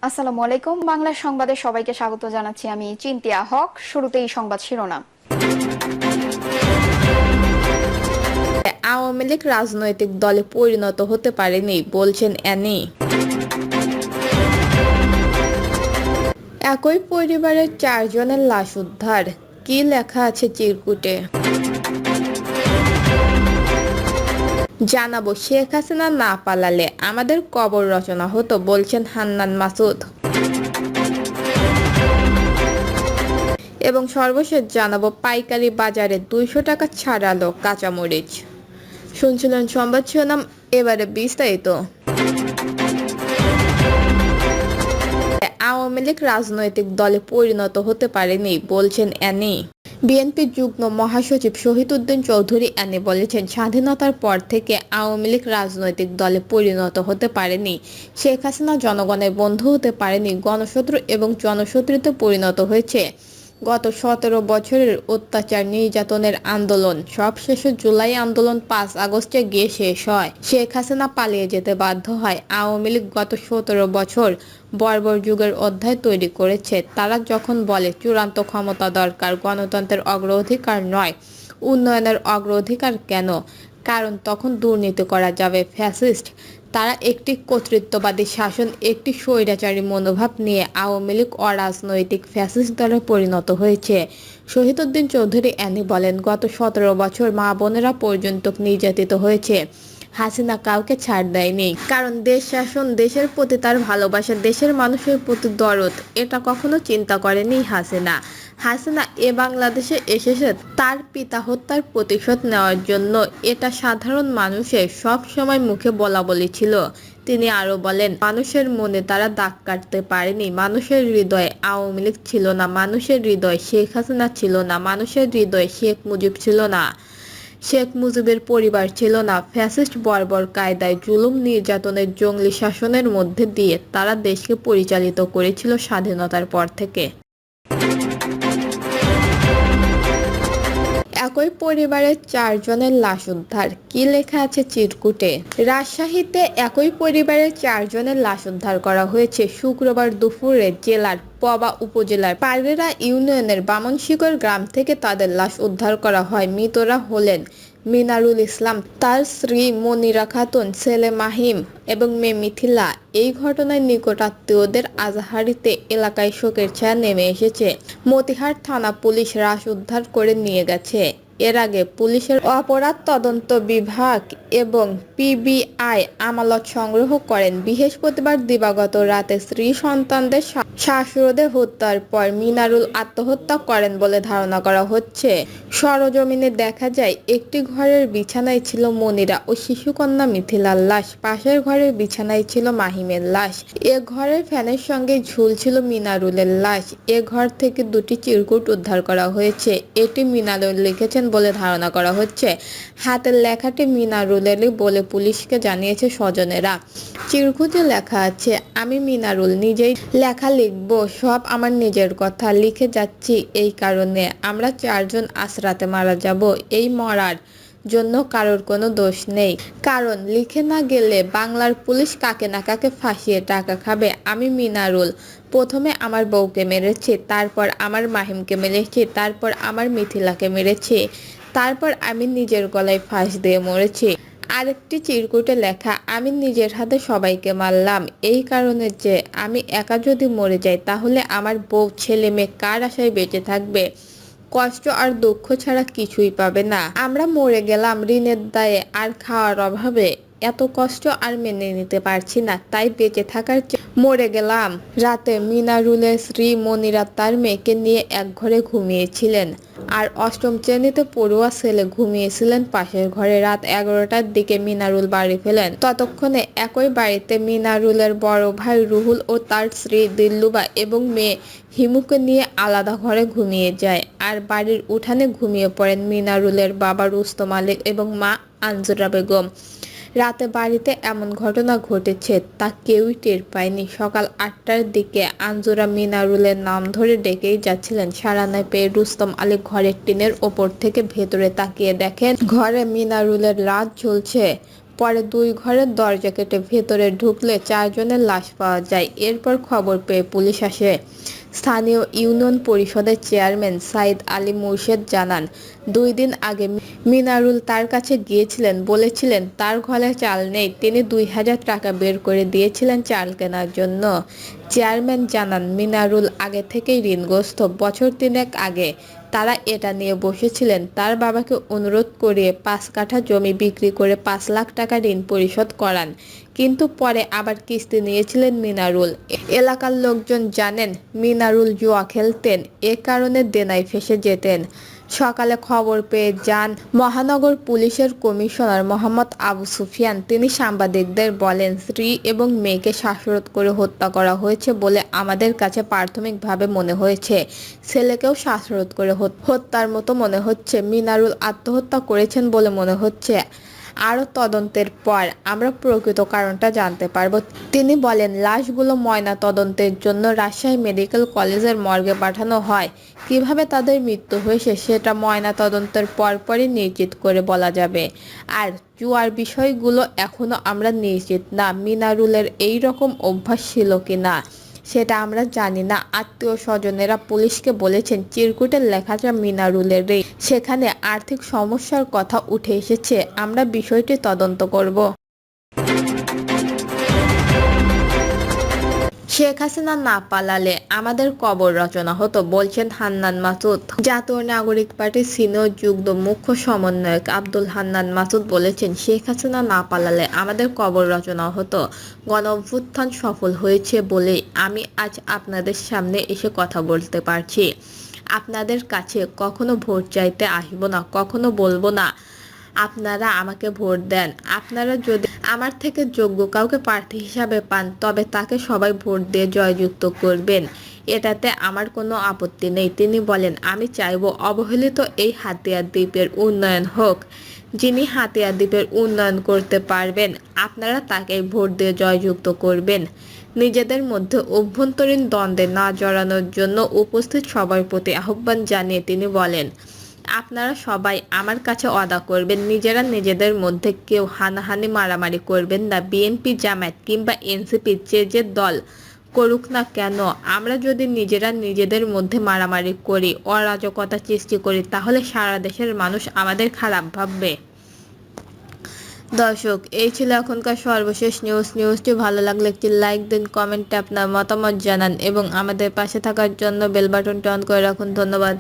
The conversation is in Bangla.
আসসালামু আলাইকুম। বাংলা সংবাদে সবাইকে স্বাগত জানাচ্ছি। আমি চিন্তিয়া হক। শুরুতেই সংবাদ শিরোনাম। আওয়ামী লীগ রাজনৈতিক দলে পরিণত হতে পারেনি বলছেন অ্যানি। একই পরিবারের 4 জনের লাশ উদ্ধার, কি লেখা আছে চিরকুটে? জানাবো শেখ হাসিনা না পালালে আমাদের কবর রচনা হতো বলছেন হান্নান মাসুদ। এবং সর্বশেষ জানাবো পাইকারি বাজারে 200 টাকা ছাড়ালো কাঁচামরিচ। শুনছিলেন সংবাদ শিরোনাম, এবারে বিস্তারিত। আওয়ামী লীগ রাজনৈতিক দলে পরিণত হতে পারেনি বলছেন অ্যানি। বিএনপির যুগ্ম মহাসচিব শহীদউদ্দিন চৌধুরী অ্যানি বলেছেন, স্বাধীনতার পর থেকে আওয়ামী লীগ রাজনৈতিক দলে পরিণত হতে পারেনি। শেখ হাসিনা জনগণের বন্ধু হতে পারেনি, গণশত্রু এবং জনশত্রুতে পরিণত হয়েছে। গত 17 বছরের অত্যাচার নির্যাতনের আন্দোলন সবশেষে জুলাই আন্দোলন 5 আগস্টে গিয়ে শেষ হয়। শেখ হাসিনা পালিয়ে যেতে বাধ্য হয়। আওয়ামী লীগ গত 17 বছর বর্বর যুগের অধ্যায় তৈরি করেছে। তারা যখন বলে চূড়ান্ত ক্ষমতা দরকার, গণতন্ত্রের অগ্রাধিকার নয়, উন্নয়নের অগ্রাধিকার কেন? কারণ তখন দুর্নীতি করা যাবে। ফ্যাসিস্ট তারা একটি কর্তৃত্ববাদী শাসন, একটি স্বৈরাচারী মনোভাব নিয়ে আওয়ামী লীগ অরাজনৈতিক ফ্যাসিস্ট দলে পরিণত হয়েছে। শহীদউদ্দিন চৌধুরী অ্যানি বলেন, গত 17 বছর মা বোনেরা পর্যন্ত নির্যাতিত হয়েছে। হাসিনা কাউকে ছাড় দেয়নি, কারণ দেশ শাসন, দেশের প্রতি তার ভালোবাসা, দেশের মানুষের প্রতি দরদ, এটা কখনো চিন্তা করেনি হাসিনা। হাসিনা বাংলাদেশে এসেছে তার পিতা হত্যার প্রতিশোধ নেওয়ার জন্য। এটা সাধারণ মানুষের সব সময় মুখে বলাবলি ছিল। তিনি আরো বলেন, মানুষের মনে তারা দাগ কাটতে পারেনি। মানুষের হৃদয়ে আওয়ামী লীগ ছিল না, মানুষের হৃদয়ে শেখ হাসিনা ছিল না, মানুষের হৃদয়ে শেখ মুজিব ছিল না, শেখ মুজিবের পরিবার ছিল না। ফ্যাসিস্ট বর্বর কায়দায় জুলুম নির্যাতনের জঙ্গলি শাসনের মধ্যে দিয়ে তারা দেশকে পরিচালিত করেছিল স্বাধীনতার পর থেকে। একই পরিবারের 4 জনের লাশ উদ্ধার, কি লেখা আছে চিরকুটে? রাজশাহীতে একই পরিবারের 4 জনের লাশ উদ্ধার করা হয়েছে শুক্রবার দুপুরে জেলার পবা উপজেলার পারবেরা ইউনিয়নের বামনশিকর গ্রাম থেকে তাদের লাশ উদ্ধার করা হয়। মৃতরা হলেন মিনারুল ইসলাম, তার স্ত্রী মনিরা খাতুন, ছেলে মাহিম এবং মেয়ে মিথিলা। এই ঘটনায় নিকট আত্মীয়দের আজাহারিতে এলাকায় শোকের ছায়া নেমে এসেছে। মতিহার থানা পুলিশ লাশ উদ্ধার করে নিয়ে গেছে। এর আগে পুলিশের অপরাধ তদন্ত বিভাগ এবং পিবিআই আমানত সংগ্রহ করেন। বৃহস্পতিবার দিবাগত রাতে স্ত্রী সন্তানদের শ্বাসরোধে হত্যার পর মিনারুল আত্মহত্যা করেন বলে ধারণা করা হচ্ছে। সরজমিনে দেখা যায়, একটি ঘরের বিছানায় ছিল মনিরা ও শিশুকন্যা মিথিলার লাশ, পাশের ঘরের বিছানায় ছিল মাহিমের লাশ। এ ঘরের ফ্যানের সঙ্গে ঝুলছিল মিনারুলের লাশ। এ ঘর থেকে 2টি চিরকুট উদ্ধার করা হয়েছে। এটি মিনারুল লিখেছেন বলে ধারণা করা হচ্ছে। হাতের লেখাটি মিনারুলেরই বলে পুলিশকে জানিয়েছে স্বজনেরা। চিরকুটে লেখা আছে, আমি মিনারুল, নিজেই লেখা লিখব, সব আমার নিজের কথা লিখে যাচ্ছি। এই কারণে আমরা 4 জন রাতে মারা যাব। এই মরার জন্য কারোর কোনো দোষ নেই, কারণ লিখে না গেলে বাংলার পুলিশ কাকে না কাকে ফাঁসিয়ে টাকা খাবে। আমি মিনারুল প্রথমে আমার বউকে মেরেছি, তারপর আমার মাহিমকে মেরেছি, তারপর আমার মিথিলাকে মেরেছি, তারপর আমি নিজের গলায় ফাঁস দিয়ে মরেছি। আরেকটি চিরকুটে লেখা, আমি নিজের হাতে সবাইকে মারলাম এই কারণে যে আমি একা যদি মরে যাই তাহলে আমার বউ, ছেলে মেয়ে কার আশায় বেঁচে থাকবে? কষ্ট আর দুঃখ ছাড়া কিছুই পাবে না। আমরা মরে গেলাম ঋণের দায়ে আর খাওয়ার অভাবে। এত কষ্ট আর মেনে নিতে পারছি না, তাই বেঁচে থাকার মরে গেলাম। রাতে মিনারুলের স্ত্রী মনিরা তার মেয়েকে নিয়ে এক ঘরে ঘুমিয়েছিলেন, আর 8ম শ্রেণীতে পড়ুয়া ছেলে ঘুমিয়েছিলেন পাশের ঘরে। রাত 11টার দিকে মিনারুল বাড়ি ফেলেন। ততক্ষণে একই বাড়িতে মিনারুলের বড় ভাই রুহুল ও তার স্ত্রী দিল্লুবা এবং মেয়ে হিমুকে নিয়ে আলাদা ঘরে ঘুমিয়ে যায়। আর বাড়ির উঠানে ঘুমিয়ে পড়েন মিনারুলের বাবা রুস্তম আলী এবং মা আঞ্জুরা বেগম। রাতে বাড়িতে এমন ঘটনা ঘটেছে তা কেউই টের পায়নি। সকাল 8টার দিকে আঞ্জুরা মিনারুলের নাম ধরে ডেকেই যাচ্ছিলেন। সাড়া না পেয়ে রুস্তম আলী ঘরের টিনের ওপর থেকে ভেতরে তাকিয়ে দেখেন ঘরে মিনারুলের লাশ ঝুলছে। পরে 2 ঘরের দরজা কেটে ভেতরে ঢুকলে 4 জনের লাশ পাওয়া যায়। এরপর খবর পেয়ে পুলিশ আসে। স্থানীয় ইউনিয়ন পরিষদের চেয়ারম্যান সাইদ আলী মুর্শেদ জানান, 2 দিন আগে মিনারুল তার কাছে গিয়েছিলেন, বলেছিলেন তার ঘরে চাল নেই। তিনি 2000 টাকা বের করে দিয়েছিলেন চাল কেনার জন্য। চেয়ারম্যান জানান, মিনারুল আগে থেকেই ঋণগ্রস্ত। বছর 3 আগে তারা এটা নিয়ে বসেছিলেন। তার বাবাকে অনুরোধ করিয়ে 5 কাঠা জমি বিক্রি করে 5 লাখ টাকা ঋণ পরিশোধ করান, কিন্তু পরে আবার কিস্তি নিয়েছিলেন মিনারুল। এলাকার লোকজন জানেন মিনারুল জুয়া খেলতেন, এ কারণে দেনায় ফেঁসে যেতেন। সকালে খবর পেয়ে যান মহানগর পুলিশের কমিশনার মোহাম্মদ আবু সুফিয়ান। তিনি সাংবাদিকদের বলেন, স্ত্রী এবং মেয়েকে শ্বাসরোধ করে হত্যা করা হয়েছে বলে আমাদের কাছে প্রাথমিকভাবে মনে হয়েছে। ছেলেকেও শ্বাসরোধ করে হত্যার মতো মনে হচ্ছে। মিনারুল আত্মহত্যা করেছেন বলে মনে হচ্ছে। আরও তদন্তের পর আমরা প্রকৃত কারণটা জানতে পারব। তিনি বলেন, লাশগুলো ময়না তদন্তের জন্য রাজশাহী মেডিকেল কলেজের মর্গে পাঠানো হয়। কিভাবে তাদের মৃত্যু হয়েছে সেটা ময়না তদন্তের পরপরই নিশ্চিত করে বলা যাবে। আর জুয়ার বিষয়গুলো এখনো আমরা নিশ্চিত না। মিনারুলের এই রকম অভ্যাস ছিল কিনা সেটা আমরা জানি না। আত্মীয় স্বজনেরা পুলিশকে বলেছেন, চিরকুটে লেখাটা মিনারুলেরই। সেখানে আর্থিক সমস্যার কথা উঠে এসেছে। আমরা বিষয়টি তদন্ত করব। শেখ হাসিনা না পালালে আমাদের কবর রচনা হতো, বলছেন হান্নান মাসুদ। জাতীয় নাগরিক পার্টির সিনিয়র যুগ্ম মুখ্য সমন্বয়ক আব্দুল হান্নান মাসুদ বলেছেন, শেখ হাসিনা না পালালে আমাদের কবর রচনা হতো। গণঅভ্যুত্থান সফল হয়েছে বলেই আমি আজ আপনাদের সামনে এসে কথা বলতে পারছি। আপনাদের কাছে কখনো ভোট চাইতে আসব না, কখনো বলবো না আপনারা আমাকে ভোট দেন। আপনারা যদি আমার থেকে যোগ্য কাউকে প্রার্থী হিসাবে পান তবে তাকে সবাই ভোট দিয়ে জয়যুক্ত করবেন, এটাতে আমার কোনো আপত্তি নেই। তিনি বলেন, আমি চাইব অবহেলিত এই হাতিয়া দ্বীপের উন্নয়ন হোক। যিনি হাতিয়া দ্বীপের উন্নয়ন করতে পারবেন আপনারা তাকেই ভোট দিয়ে জয়যুক্ত করবেন। নিজেদের মধ্যে অভ্যন্তরীণ দ্বন্দ্বে না জড়ানোর জন্য উপস্থিত সবার প্রতি আহ্বান জানিয়ে তিনি বলেন, আপনারা সবাই আমার কাছে ওয়াদা করবেন, নিজেরা নিজেদের মধ্যে কেউ হানাহানি মারামারি করবেন না। বিএনপি, জামায়াত কিংবা এনসিপি যে দল করুক না কেন, আমরা যদি নিজেরা নিজেদের মধ্যে মারামারি করি, অরাজকতা সৃষ্টি করি, তাহলে সারা দেশের মানুষ আমাদের খারাপ ভাববে। দর্শক, এই ছিল এখনকার সর্বশেষ নিউজটি ভালো লাগলে একটি লাইক দিন, কমেন্টে আপনার মতামত জানান এবং আমাদের পাশে থাকার জন্য বেল বাটনটি অন করে রাখুন। ধন্যবাদ।